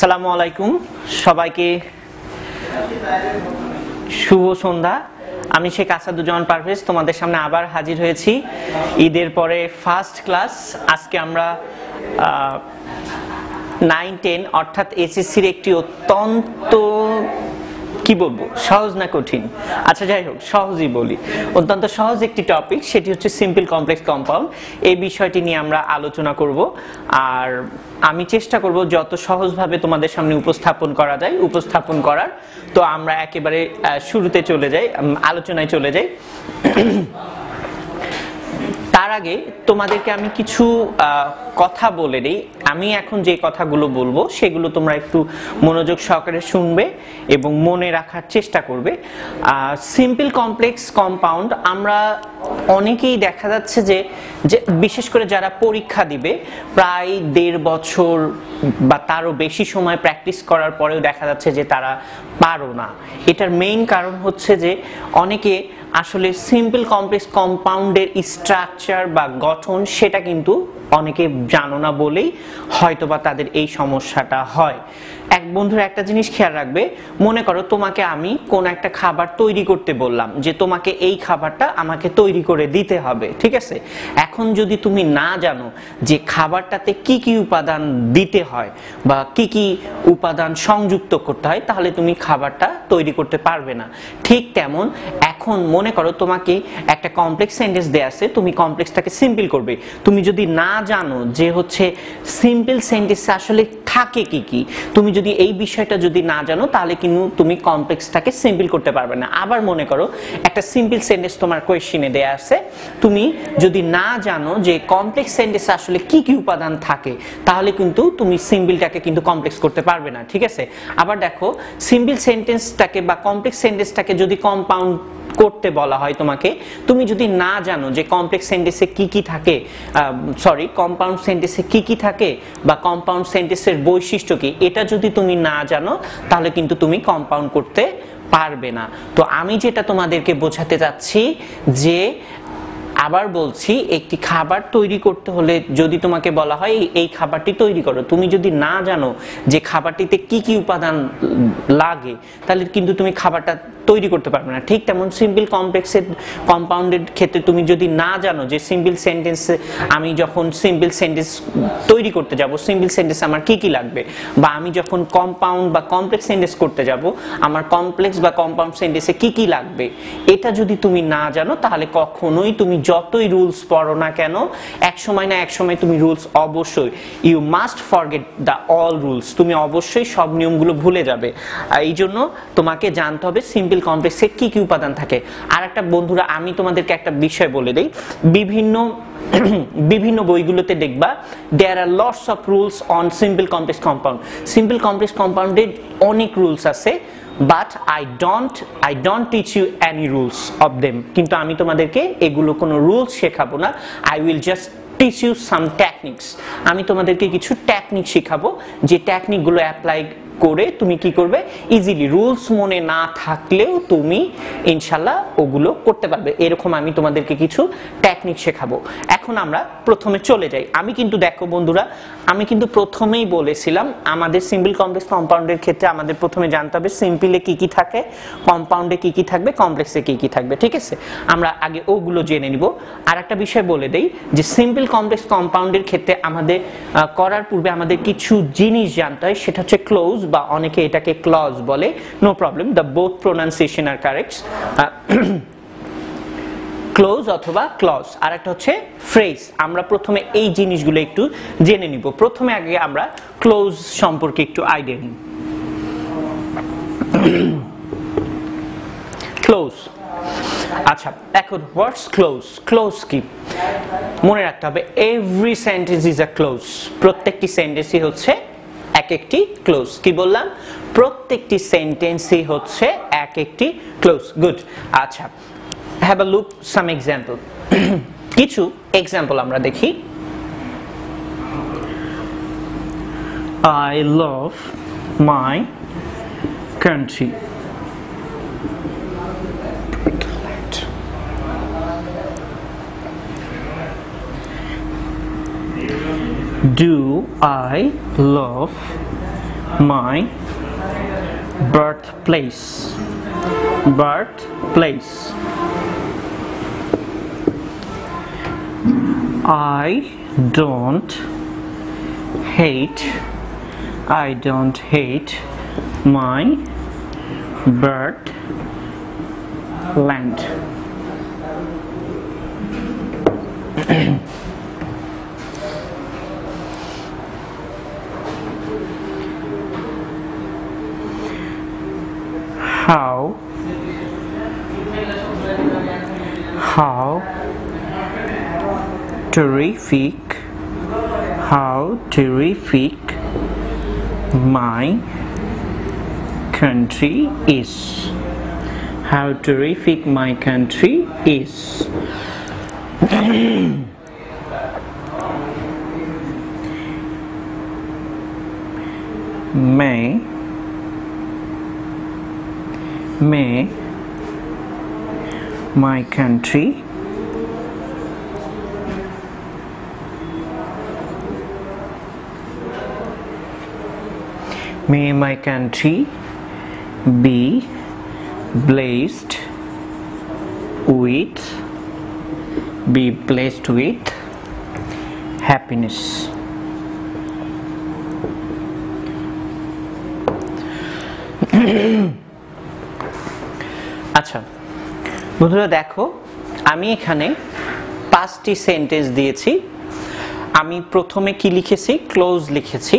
আসসালামু আলাইকুম সবাইকে শুভ সন্ধ্যা। আমি শেখ আসাদুজ্জামান পারভেজ তোমাদের সামনে আবার হাজির হয়েছি ঈদের পরে ফার্স্ট ক্লাস। আজকে আমরা 9-10 অর্থাৎ এসএসসির একটি অত্যন্ত কি বলবো সহজ না কঠিন, আচ্ছা যাই হোক সহজই বলি, অত্যন্ত সহজ একটি টপিক, সেটি হচ্ছে সিম্পল কমপ্লেক্স কম্পাউন্ড। এই বিষয়টি নিয়ে আমরা আলোচনা করব আর আমি চেষ্টা করব যত সহজভাবে তোমাদের সামনে উপস্থাপন করা যায় উপস্থাপন করার। তো আমরা একেবারে শুরুতে চলে যাই, আলোচনায় চলে যাই। তার আগে তোমাদেরকে আমি কিছু কথা বলে দিই। আমি এখন যে কথাগুলো বলবো সেগুলো তোমরা একটু মনোযোগ সহকারে শুনবে এবং মনে রাখার চেষ্টা করবে। সিম্পল কমপ্লেক্স কম্পাউন্ড আমরা অনেকেই দেখা যাচ্ছে যে বিশেষ করে যারা পরীক্ষা দিবে প্রায় 1.5 বছর বা তারও বেশি সময় প্র্যাকটিস করার পরেও দেখা যাচ্ছে যে তারা পারো না। এটার মেইন কারণ হচ্ছে যে অনেকে আসলে সিম্পল কমপ্লেক্স কম্পাউন্ডের স্ট্রাকচার বা গঠন সেটা কিন্তু অনেকে জানো না বলেই হয়তোবা তাদের এই সমস্যাটা হয়। এক বন্ধুরা একটা জিনিস খেয়াল রাখবে, মনে করো তোমাকে আমি কোন একটা খাবার তৈরি করতে বললাম যে তোমাকে এই খাবারটা আমাকে তৈরি করে দিতে হবে, ঠিক আছে? এখন যদি তুমি না জানো যে খাবারটাতে কি কি উপাদান দিতে হয় বা কি কি উপাদান সংযুক্ত করতে হয়, তাহলে তুমি খাবারটা তৈরি করতে পারবে না। ঠিক তেমন এখন মনে করো তোমাকে একটা কমপ্লেক্স সেন্টেন্স দেয়া আছে, তুমি কমপ্লেক্সটাকে সিম্পল করবে। তুমি যদি না জানো যে হচ্ছে সিম্পল সেন্টেন্সে আসলে থাকে কি কি, তুমি যদি এই বিষয়টা যদি না জানো তাহলে কিন্তু তুমি কমপ্লেক্সটাকে সিম্পল করতে পারবে না। আবার মনে করো একটা সিম্পল সেন্টেন্স তোমার কোয়েশ্চেনে দেয়া আছে, তুমি যদি না জানো যে কমপ্লেক্স সেন্টেন্সে আসলে কি কি উপাদান থাকে তাহলে কিন্তু তুমি সিম্পলটাকে কিন্তু কমপ্লেক্স করতে পারবে না, ঠিক আছে? আবার দেখো সিম্পল সেন্টেন্সটাকে বা কমপ্লেক্স সেন্টেন্সটাকে যদি কম্পাউন্ড করতে বলা হয় তোমাকে, তুমি যদি না জানো যে কমপ্লেক্স সেন্টেন্সে কি কি থাকে, কম্পাউন্ড সেন্টেন্সে কি কি থাকে বা কম্পাউন্ড সেন্টেন্সের বৈশিষ্ট্য কি, এটা যদি তুমি না জানো তাহলে কিন্তু তুমি কম্পাউন্ড করতে পারবে না। তো আমি যেটা তোমাদেরকে বোঝাতে চাচ্ছি যে, আবার বলছি, একটি খাবার তৈরি করতে হলে যদি তোমাকে বলা হয় এই খাবারটি তৈরি করো, তুমি যদি না জানো যে খাবারটিতে কি কি উপাদান লাগে তাহলে কিন্তু তুমি খাবারটা তৈরি করতে পারবে না। ঠিক তেমন সিম্পল কমপ্লেক্সের কম্পাউন্ডের ক্ষেত্রে তুমি যদি না জানো যে সিম্পল সেন্টেন্সে আমি যখন সিম্পল সেন্টেন্স তৈরি করতে যাব সিম্পল সেন্টেন্স আমার কি কি লাগবে, বা আমি যখন কম্পাউন্ড বা কমপ্লেক্স সেন্টেন্স করতে যাব আমার কমপ্লেক্স বা কম্পাউন্ড সেন্টেন্সে কি কি লাগবে, এটা যদি তুমি না জানো তাহলে কখনোই তুমি যতই রুলস পড়ো না কেন এক সময় না এক সময় তুমি রুলস অবশ্যই, you must forget the all rules, তুমি অবশ্যই সব নিয়মগুলো ভুলে যাবে। এই জন্য তোমাকে জানতে হবে সিম্পল কমপ্লেক্সে কি কি উপাদান থাকে। আর একটা বন্ধুরা আমি তোমাদেরকে একটা বিষয় বলে দেই, বিভিন্ন বইগুলোতে দেখবা there are lots of rules on simple complex compound. Simple complex কম্পাউন্ডের অনেক রুলস আছে, but I don't teach you any rules of them, কিন্তু আমি তোমাদেরকে এগুলো কোনো রুলস শেখাবো না। I will just teach you some techniques, আমি তোমাদেরকে কিছু টেকনিক শেখাবো যে টেকনিকগুলো অ্যাপ্লাই করে তুমি কি করবে, ইজিলি রুলস মনে না থাকলেও তুমি ইনশাল্লাহ ওগুলো করতে পারবে। এরকম আমি তোমাদেরকে কিছু টেকনিক শেখাবো। এখন আমরা প্রথমে চলে যাই। আমি কিন্তু দেখো বন্ধুরা, আমি কিন্তু প্রথমেই বলেছিলাম আমাদের সিম্পল কমপ্লেক্স কম্পাউন্ডের ক্ষেত্রে আমাদের প্রথমে জানতে হবে সিম্পলে কি কি থাকে, কম্পাউন্ডে কি কি থাকবে, কমপ্লেক্সে কি কি থাকবে, ঠিক আছে? আমরা আগে ওগুলো জেনে নিব। আর একটা বিষয় বলে দেই যে সিম্পল কমপ্লেক্স কম্পাউন্ডের ক্ষেত্রে আমাদের করার পূর্বে আমাদের কিছু জিনিস জানতে হয়, সেটা হচ্ছে ক্লোজ, বা অনেকে এটাকে ক্লজ বলে, no problem, the both pronunciation are correct, clause অথবা ক্লজ। আর একটা হচ্ছে ফ্রেজ। আমরা প্রথমে এই জিনিসগুলো একটু জেনে নিব। প্রথমে আগে আমরা ক্লোজ সম্পর্কে একটু আইডিয়া নিই। ক্লোজ, আচ্ছা এখন হোয়াটস ক্লোজ? ক্লোজ কি মনে রাখতে হবে, every sentence is a close. প্রত্যেকটি সেন্টেন্সই হচ্ছে এক একটি ক্লোজ। কি বললাম? প্রত্যেকটি সেন্টেন্সই হচ্ছে এক একটি ক্লোজ। গুড, আচ্ছা have a look some example. কিছু এক্সাম্পল আমরা দেখি। I love my country. Do I love my birthplace. Birthplace. I don't hate my birthland. How terrific my country is. How terrific my country is. May my country be blessed with happiness. আচ্ছা বন্ধুরা দেখো, আমি এখানে 5টি sentence দিয়েছি। আমি প্রথমে কি লিখেছি? ক্লোজ লিখেছি।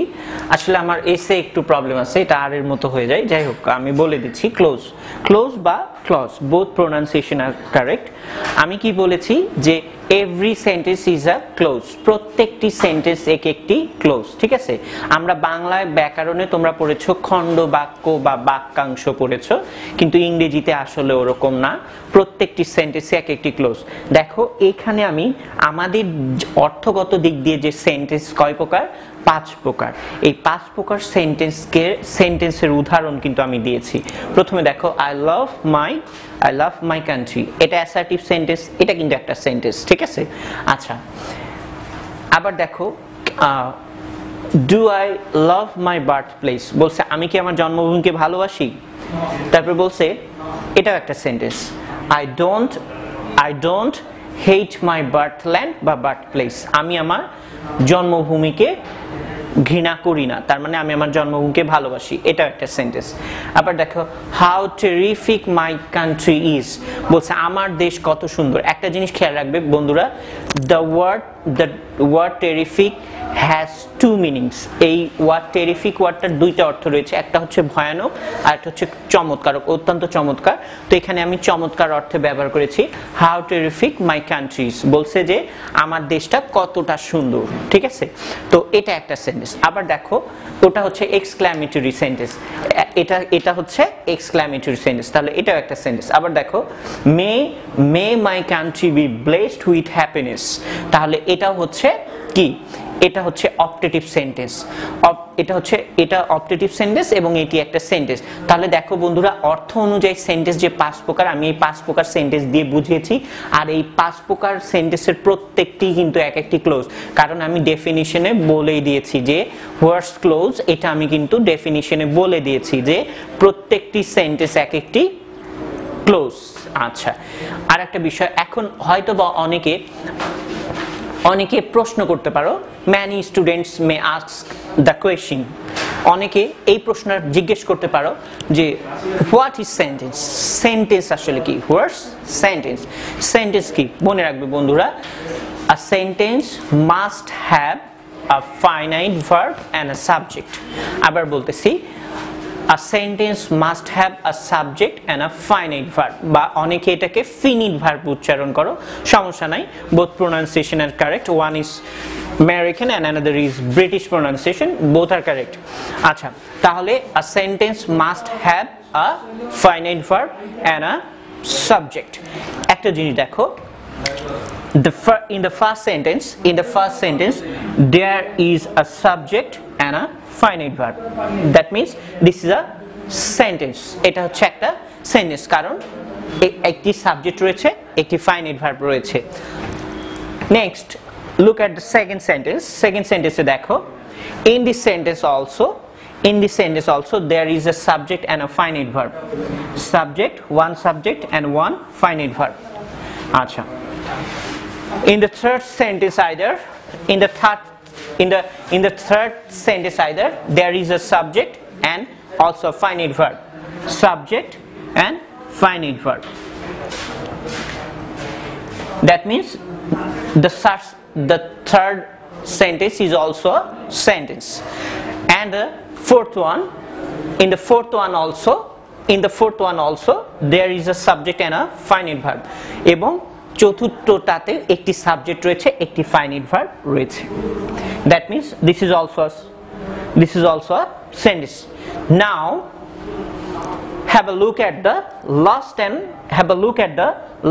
আসলে আমার এসে একটু প্রবলেম আছে, এটা আর এর মতো হয়ে যায়। যাই হোক, আমি বলে দিচ্ছি ক্লোজ বা clause, both pronunciation are correct. আমি কি বলেছি যে every sentence is a close, প্রত্যেকটি সেন্টেন্স এক একটি ক্লোজ। ঠিক আছে, আমরা বাংলায় ব্যাকরণে তোমরা পড়েছো খণ্ড বাক্য বা বাক্যাংশ পড়েছো, কিন্তু ইংরেজিতে আসলে ওরকম না, প্রত্যেকটি সেন্টেন্সে এক একটি ক্লোজ। দেখো এখানে আমি আমাদের অর্থগত দিক দিয়ে যে সেন্টেন্স কয় প্রকার? 5 প্রকার। এই 5 প্রকার সেন্টেন্সের উদাহরণ কিন্তু আমি দিয়েছি। প্রথমে দেখো I love my country, এটা অ্যাসার্টিভ সেন্টেন্স, এটা কিন্তু একটা সেন্টেন্স। ঠিক আছে, আচ্ছা আবার দেখো do I love my birthplace, বলছে আমি কি আমার জন্মভূমিকে ভালোবাসি। তারপর বলছে এটাও একটা sentence, I don't hate my birthland বা birthplace, আমি আমার জন্মভূমিকে ঘৃণা করি না, তার মানে আমি আমার জন্মভূমিকে ভালোবাসি, এটা একটা সেন্টেন্স। আবার দেখো how terrific my country is, বলছে আমার দেশ কত সুন্দর। একটা জিনিস খেয়াল রাখবে বন্ধুরা, the word terrific has 2 meanings. এই ওয়ার্ড টেরিফিক ওয়ার্ডটার 2টা অর্থ রয়েছে, একটা হচ্ছে ভয়ানক আর একটা হচ্ছে চমৎকারক, অত্যন্ত চমৎকার। তো এখানে আমি চমৎকার অর্থে ব্যবহার করেছি how terrific my country is, বলছে যে আমার দেশটা কতটা সুন্দর। ঠিক আছে, তো এটা একটা সেন্টেন্স। আবার দেখো ওটা হচ্ছে এক্সক্লামেটরি সেন্টেন্স, এটা হচ্ছে এক্সক্লামেটরি সেন্টেন্স, তাহলে এটাও একটা সেন্টেন্স। আবার দেখো may my country be blessed with happiness, তাহলে এটাও হচ্ছে কি? এটা হচ্ছে অপটেটিভ সেন্টেন্স। এটা অপটেটিভ সেন্টেন্স এবং এটি একটা সেন্টেন্স। তাহলে দেখো বন্ধুরা, অর্থ অনুযায়ী সেন্টেন্স যে 5 প্রকার, আমি এই 5 প্রকার সেন্টেন্স দিয়ে বুঝিয়েছি। আর এই 5 প্রকার সেন্টেন্সের প্রত্যেকটি কিন্তু এক একটি ক্লোজ, কারণ আমি ডেফিনিশনে বলেই দিয়েছি যে ওয়ার্ডস ক্লোজ, এটা আমি কিন্তু ডেফিনিশনে বলে দিয়েছি যে প্রত্যেকটি সেন্টেন্স এক একটি ক্লোজ। আচ্ছা, আর একটা বিষয়, এখন হয়তো বা অনেকে প্রশ্ন করতে পারো, many students may ask the question, অনেকে এই প্রশ্ন জিজ্ঞেস করতে পারো যে হোয়াট ইজ সেন্টেন্স, সেন্টেন্স আসলে কি? হোয়াটস সেন্টেন্স, সেন্টেন্স কি? মনে রাখবে বন্ধুরা, a sentence must have a finite verb and a subject। আবার বলতেছি, a sentence must have a subject and a finite verb, বা অনেকে এটাকে finite verb উচ্চারণ করো, সমস্যা নাই, both pronunciation are correct, one is American and another is British pronunciation, both are correct। আচ্ছা, তাহলে a sentence must have a finite verb and a subject। একটা জিনিস দেখো, in the first sentence there is a subject and a finite verb, that means this is a sentence, এটা হচ্ছে একটা sentence, কারণ একটি সাবজেক্ট রয়েছে, একটি ফাইনাইট ভার্ব রয়েছে। Next look at the second sentence দেখো, in this sentence also in this sentence also there is a subject and a finite verb. Subject, one subject and one finite verb. Acha. In the third sentence either in the third sentence either there is a subject and also a finite verb. Subject and finite verb. That means the third sentence is also a sentence, and the fourth one, in the fourth one also there is a subject and a finite verb, এবং চতুর্থটাতে একটি subject রয়েছে, একটি finite verb রয়েছে. That means this is also a sentence. Now have a look at the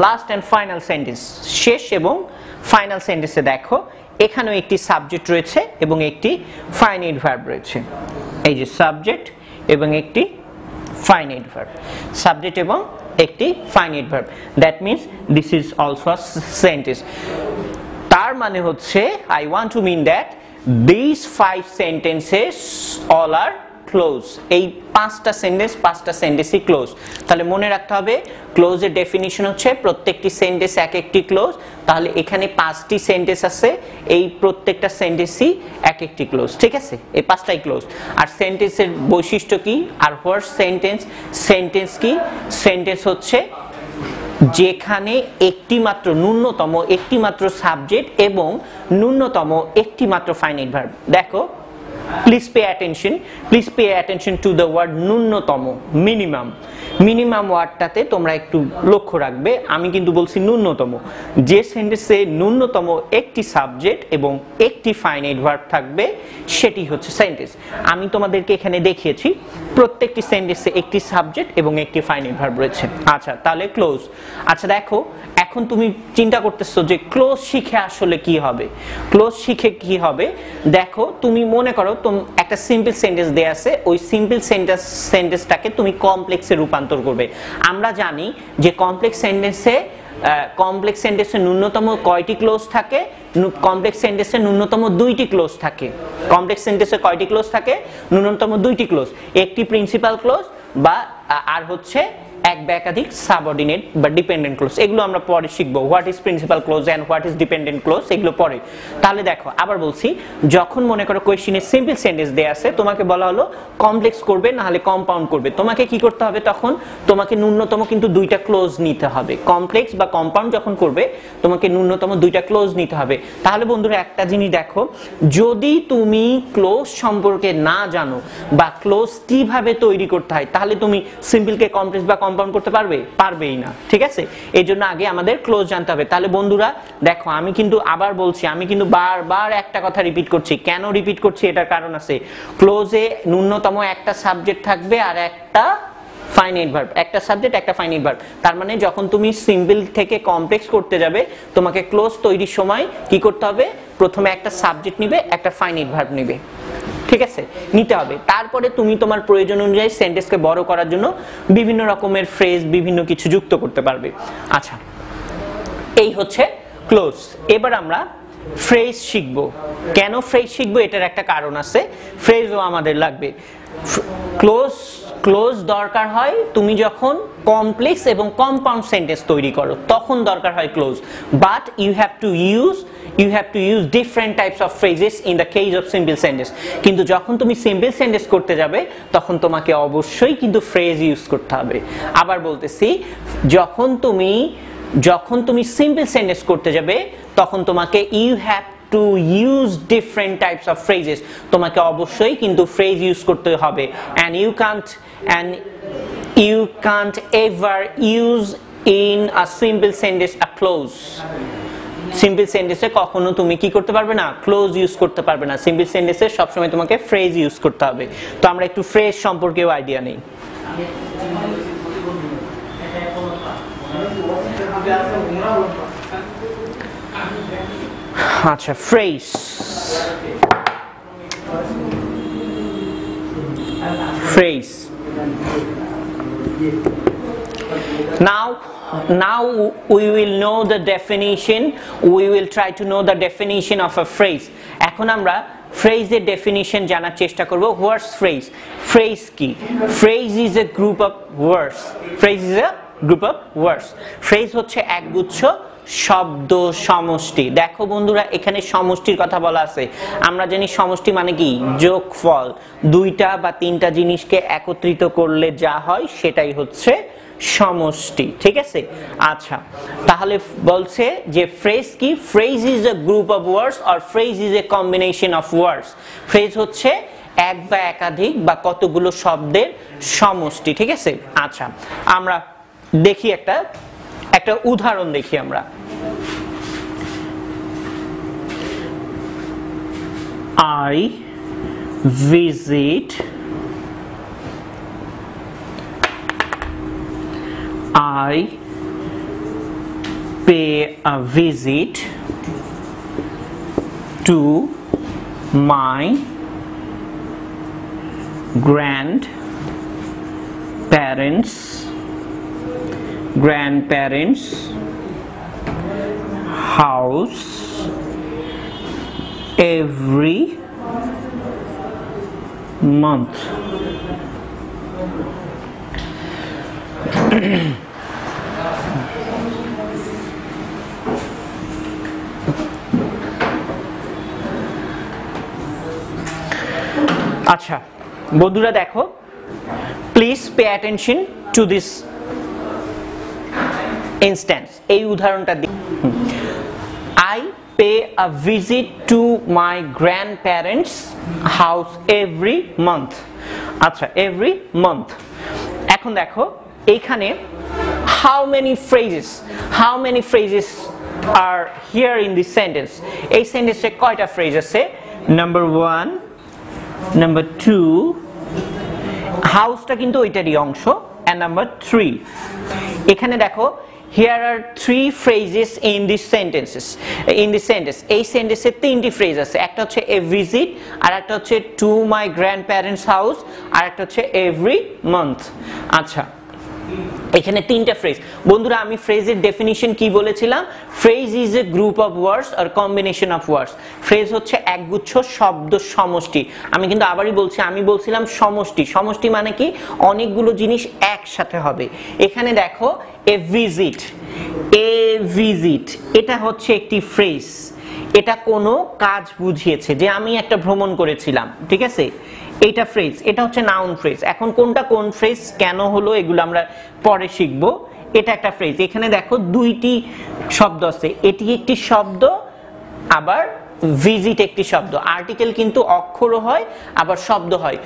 last and final sentence. শেষ এবং final সেন্টেন্সে দেখো এখানেও একটি সাবজেক্ট রয়েছে এবং একটি ফাইনাইট ভার্ব রয়েছে. এই যে সাবজেক্ট এবং একটি ফাইনাইট ভার্ব, সাবজেক্ট এবং একটি finite verb. That means this is also a sentence. তার মানে হচ্ছে I want to mean that this 5 sentences all are clause. এই পাঁচটা সেন্টেন্সই ক্লোজ. তাহলে মনে রাখতে হবে ক্লোজের ডেফিনিশন হচ্ছে প্রত্যেকটি সেন্টেন্স এক একটি ক্লোজ. তাহলে এখানে 5টি সেন্টেন্স আছে, এই প্রত্যেকটা সেন্টেন্সই এক একটি ক্লোজ. ঠিক আছে, এই 5টাই ক্লোজ. আর সেন্টেন্সের বৈশিষ্ট্য কি, আর হোয়াট সেন্টেন্স কি? সেন্টেন্স হচ্ছে যেখানে ন্যূনতম একটি মাত্র সাবজেক্ট এবং ন্যূনতম একটি মাত্র ফাইনাইট ভার্ব. দেখো, please pay attention to the word ন্যূনতম, মিনিমাম ওয়ার্ডটাতে তোমরা একটু লক্ষ্য রাখবে. আমি কিন্তু বলছি ন্যূনতম. যে সেন্টেন্সে ন্যূনতম একটি সাবজেক্ট এবং একটি ফাইনাইট ভার্ব থাকবে সেটি হচ্ছে সেন্টেন্স. আমি তোমাদেরকে এখানে দেখিয়েছি প্রত্যেকটি সেন্টেন্সে একটি সাবজেক্ট এবং একটি ফাইনাইট ভার্ব রয়েছে. আচ্ছা, তাহলে ক্লোজ. আচ্ছা দেখো, এখন তুমি চিন্তা করতেছো যে ক্লোজ শিখে আসলে কি হবে. দেখো, তুমি মনে করো একটা সিম্পল সেন্টেন্স দেয়া আছে, ওই সিম্পল সেন্টেন্সটাকে তুমি কমপ্লেক্সে রূপান্তর করবে. আমরা জানি যে কমপ্লেক্স সেন্টেন্সে ন্যূনতম কয়টি ক্লোজ থাকে? কমপ্লেক্স সেন্টেন্সে ন্যূনতম 2টি ক্লোজ থাকে. কমপ্লেক্স সেন্টেন্সে কয়টি ক্লোজ থাকে? ন্যূনতম 2টি ক্লোজ. একটি প্রিন্সিপাল ক্লোজ বা আর হচ্ছে এক বা একাধিক সাবঅর্ডিনেট বা ডিপেন্ডেন্ট ক্লোজ. এগুলো আমরা পরে শিখবো, what is principal clause and what is dependent clause, এগুলো পরে. তাহলে দেখো, আবার বলছি, যখন মনে করো কোয়েশ্চেনে সিম্পল সেন্টেন্স দেয়া আছে, তোমাকে বলা হলো কমপ্লেক্স করবে না হলে কম্পাউন্ড করবে, তোমাকে কি করতে হবে? তখন তোমাকে ন্যূনতম কিন্তু 2টা ক্লোজ নিতে হবে. কমপ্লেক্স বা কম্পাউন্ড যখন করবে তোমাকে ন্যূনতম 2টা ক্লোজ নিতে হবে. তাহলে বন্ধুরা একটা জিনিস দেখো, যদি তুমি ক্লোজ সম্পর্কে না জানো বা ক্লোজ কিভাবে তৈরি করতে হয়, তাহলে তুমি সিম্পলকে কমপ্লেক্স বা কম্পাউন্ড করতে পারবেই না. ঠিক আছে, এই জন্য আগে আমাদের ক্লোজ জানতে হবে. তাহলে বন্ধুরা দেখো, আমি কিন্তু আবার বলছি, আমি কিন্তু বারবার একটা কথা রিপিট করছি. কেন রিপিট করছি? এটার কারণ আছে. ক্লোজে ন্যূনতম একটা সাবজেক্ট থাকবে আর একটা ফাইনাইট ভার্ব, একটা সাবজেক্ট একটা ফাইনাইট ভার্ব. তার মানে যখন তুমি সিম্পল থেকে কমপ্লেক্স করতে যাবে, তোমাকে ক্লোজ তৈরির সময় কি করতে হবে? প্রথমে একটা সাবজেক্ট নিবে, একটা ফাইনাইট ভার্ব নিবে. ঠিক আছে, নিতে হবে. তারপরে তুমি তোমার প্রয়োজন অনুযায়ী সেন্টেন্সকে বড় করার জন্য বিভিন্ন রকমের ফ্রেজ, বিভিন্ন কিছু যুক্ত করতে পারবে. আচ্ছা, এই হচ্ছে ক্লোজ. এবার আমরা ফ্রেজ শিখবো. কেন ফ্রেজ শিখবো? এটার একটা কারণ আছে. ফ্রেজও আমাদের লাগবে. ক্লোজ দরকার হয় তুমি যখন কমপ্লেক্স এবং কম্পাউন্ড সেন্টেন্স তৈরি করো, তখন দরকার হয় clause. But you have to use different types of phrases in the case of simple sentence. কিন্তু যখন তুমি সিম্পল সেন্টেন্স করতে যাবে, তখন তোমাকে অবশ্যই কিন্তু ফ্রেজ ইউজ করতে হবে. আবার বলতেছি, যখন তুমি সিম্পল সেন্টেন্স করতে যাবে, তখন তোমাকে you have to use different types of phrases. তোমাকে অবশ্যই কিন্তু ফ্রেজ ইউজ করতে হবে. and you can't ever use in a simple sentence a clause. Simple সেন্টেন্সে কখনো তুমি কি করতে পারবে না? ক্লোজ ইউজ করতে পারবে না. সিম্পল সেন্টেন্সে সবসময় তোমাকে ফ্রেজ ইউজ করতে হবে. তো আমরা একটু ফ্রেজ সম্পর্কেও আইডিয়া নেই. আচ্ছা, phrase. Now we will know the definition. We will try to know the definition of a phrase. এখন আমরা ফ্রেজের ডেফিনিশন জানার চেষ্টা করব। হোয়াটস ফ্রেজ? ফ্রেজ কি? Phrase is a group of words. Phrase is a group of words. Phrase হচ্ছে একগুচ্ছ শব্দ সমষ্টি। দেখো বন্ধুরা, এখানে সমষ্টির কথা বলা আছে। আমরা জানি সমষ্টি মানে কি? যোগফল। দুইটা বা তিনটা জিনিসকে একত্রিত করলে যা হয় সেটাই হচ্ছে সমষ্টি, ঠিক আছে? আচ্ছা, তাহলে বলছে যে ফ্রেজ কি? Phrase is a group of words or phrase is a combination of words. Phrase হচ্ছে এক বা একাধিক বা কতগুলো শব্দের সমষ্টি, ঠিক আছে? আচ্ছা, আমরা দেখি একটা উদাহরণ দেখি আমরা। I visit I pay a visit to my grandparents house every month. আচ্ছা বন্ধুরা, দেখো, please pay attention to this instance. এই উদাহরণটা I pay a visit to my grandparents house every month. আচ্ছা, every month। এখন দেখো এইখানে how many phrases are here in this sentence? এই সেন্টেন্সে কয়টা ফ্রেজ আছে? নাম্বার 1, নাম্বার 2, হাউসটা কিন্তু ওইটারই অংশ, and নাম্বার 3। এখানে দেখো here are 3 phrases in this sentence। এই সেন্টেন্সে 3টি ফ্রেজ আছে। একটা হচ্ছে a visit, আর একটা হচ্ছে to my grandparents house, আর একটা হচ্ছে every month। আচ্ছা, এখানে 3টা ফ্রেজ। বন্ধুরা, আমি ফ্রেজের ডেফিনিশন কি বলেছিলাম? Phrase is a group of words or combination of words. Phrase হচ্ছে একগুচ্ছ শব্দ সমষ্টি। আমি কিন্তু আবারই বলছি, আমি বলছিলাম সমষ্টি। সমষ্টি মানে কি? অনেকগুলো জিনিস একসাথে হবে। এখানে দেখো এ ভিজিট, এটা হচ্ছে একটি ফ্রেজ। এটা কোনো কাজ বুঝিয়েছে, যে আমি একটা ভ্রমণ করেছিলাম, ঠিক আছে? এইটা ফ্রেজ, এটা হচ্ছে নাউন ফ্রেজ। এখন কোনটা কোন ফ্রেজ, কেন হলো, এগুলো আমরা পরে শিখব। এটা একটা ফ্রেজ। এখানে দেখো 2টি শব্দ আছে, এটি একটি শব্দ, আবার ভিজিট একটি শব্দ। আর্টিকেল কিন্তু অক্ষরও হয় আবার শব্দ হয়।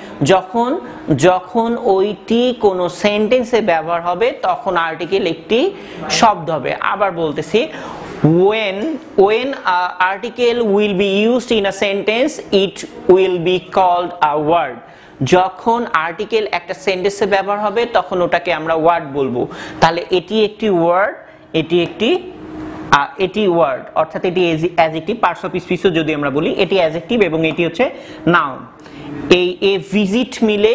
যখন ওইটি কোনো সেন্টেন্সে ব্যবহার হবে তখন আর্টিকেল একটি শব্দ হবে। আবার বলতেছি, when a article will be used in a sentence, it will be called a word. যখন আর্টিকেল একটা সেন্টেন্সে ব্যবহার হবে তখন ওটাকে আমরা ওয়ার্ড বলবো। তাহলে এটি একটি ওয়ার্ড, এটি ওয়ার্ড, অর্থাৎ এটি অ্যাডজেক্টিভ। পার্টস অফ স্পিচও যদি আমরা বলি, এটি অ্যাডজেক্টিভ এবং এটি হচ্ছে নাউন। এই ভিজিট মিলে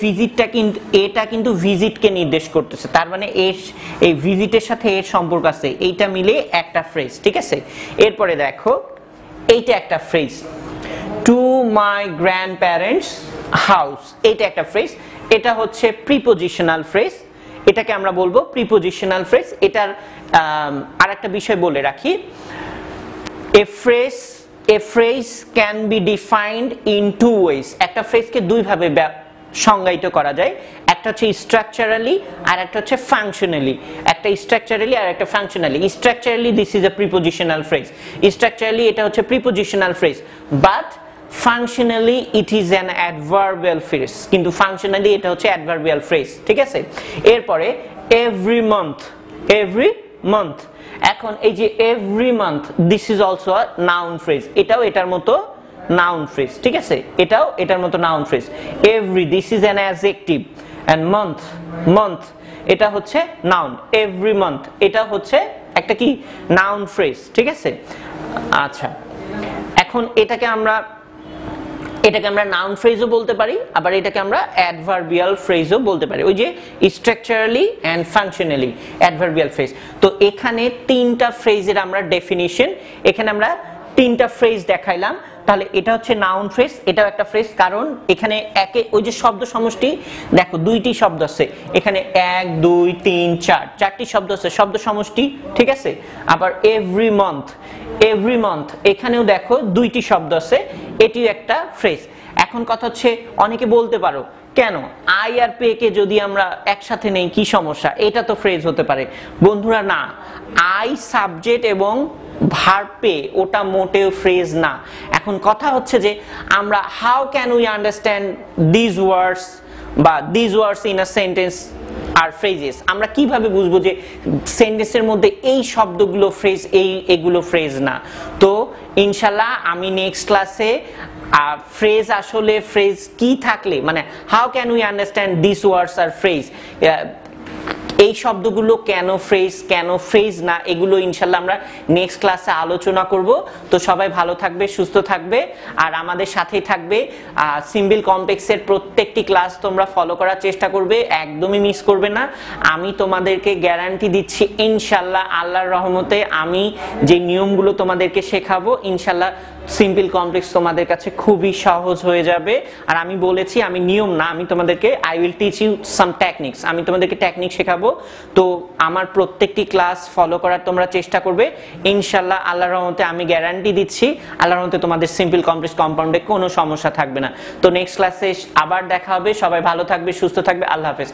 ভিজিটটা কিন্তু, এটা কিন্তু ভিজিটকে নির্দেশ করতেছে। তার মানে এই ভিজিটের সাথে এর সম্পর্ক আছে। এইটা মিলে একটা ফ্রেজ, ঠিক আছে? এরপরে দেখো এইটা একটা phrase, to my grandparents house. এইটা একটা ফ্রেজ। এটা হচ্ছে প্রিপোজিশনাল ফ্রেজ। এটাকে আমরা বলবো প্রিপোজিশনাল ফ্রেজ। এটার আরেকটা বিষয় বলে রাখি, a phrase can be defined in 2 ways। একটা ফ্রেজকে দুইভাবে সংজ্ঞায়িত করা যায়। একটা হচ্ছে স্ট্রাকচারালি আর একটা হচ্ছে ফাংশনালি। একটা স্ট্রাকচারালি আর একটা functionally. Structurally this is a prepositional phrase. Structurally এটা হচ্ছে prepositional phrase, but functionally it is an adverbial phrase. কিন্তু ফাংশনালি এটা হচ্ছে অ্যাডভার্বিয়াল ফ্রেজ, ঠিক আছে? এরপরে এভরি মান্থ। এখন এই যে every month, this is also a noun phrase. এটাও এটার মতো নাউন ফ্রেজ, ঠিক আছে? এটাও এটার মতো noun phrase. Every, this is an adjective, and month এটা হচ্ছে নাউন। এভরি মান্থ এটা হচ্ছে একটা কি নাউন ফ্রেজ, ঠিক আছে? আচ্ছা, এখন এটাকে আমরা নাউন ফ্রেজও বলতে পারি, আবার এটাকে আমরা অ্যাডভার্বিয়াল ফ্রেজও বলতে পারি। ওই যে structurally and functionally adverbial phrase. তো এখানে 3টা ফ্রেজের আমরা ডেফিনিশন, এখানে আমরা 3টা ফ্রেজ দেখাইলাম। তাহলে এটা হচ্ছে নাউন ফ্রেজ, এটাও একটা ফ্রেজ, কারণ এখানে একে ওই যে শব্দ সমষ্টি দেখো দুইটি শব্দ আছে এখানে, 1 2 3 4 চারটি শব্দ আছে শব্দ সমষ্টি, ঠিক আছে। আবার এভরি মান্থ এখানেও দেখো দুইটি শব্দ আছে, এটিও একটা ফ্রেজ। এখন কথা হচ্ছে অনেকে বলতে পারো কেন আই আর পে কে যদি আমরা একসাথে নেই কি সমস্যা, এটা তো ফ্রেজ হতে পারে। বন্ধুরা না, আই সাবজেক্ট এবং ভার্ব পে ওটা মোটেও ফ্রেজ না। এখন কথা হচ্ছে যে আমরা how can we understand this words বা this words in a sentence আর ফ্রেজেস, আমরা কিভাবে বুঝবো যে সেন্টেন্সের মধ্যে এই শব্দগুলো ফ্রেজ, এগুলো ফ্রেজ না। তো ইনশাল্লাহ আমি নেক্সট ক্লাসে ফ্রেজ আসলে ফ্রেজ কি থাকলে মানে how can we understand this words আর ফ্রেজ, এই শব্দগুলো কেন ফ্রেজ না, এগুলো ইনশাল্লাহ আমরা নেক্সট ক্লাসে আলোচনা করব। তো সবাই ভালো থাকবে, সুস্থ থাকবে আর আমাদের সাথেই থাকবে। সিম্বল কমপ্লেক্সের প্রত্যেকটি ক্লাস তোমরা ফলো করার চেষ্টা করবে, একদমই মিস করবে না। আমি তোমাদেরকে গ্যারান্টি দিচ্ছি ইনশাল্লাহ আল্লাহর রহমতে আমি যে নিয়মগুলো তোমাদেরকে শেখাবো ইনশাল্লাহ সিম্পল কমপ্লেক্স তোমাদের কাছে খুবই সহজ হয়ে যাবে। আর আমি বলেছি আমি নিয়ম না, আমি তোমাদেরকে I will teach you some techniques, আমি তোমাদেরকে টেকনিক শেখাবো। তো আমার প্রত্যেকটি ক্লাস ফলো করার তোমরা চেষ্টা করবে ইনশাল্লাহ আল্লাহর রহমতে, আমি গ্যারান্টি দিচ্ছি আল্লাহর রহমতে তোমাদের সিম্পল কমপ্লেক্স কম্পাউন্ডে কোনো সমস্যা থাকবে না। তো নেক্সট ক্লাসে আবার দেখা হবে, সবাই ভালো থাকবে, সুস্থ থাকবে, আল্লাহ হাফেজ।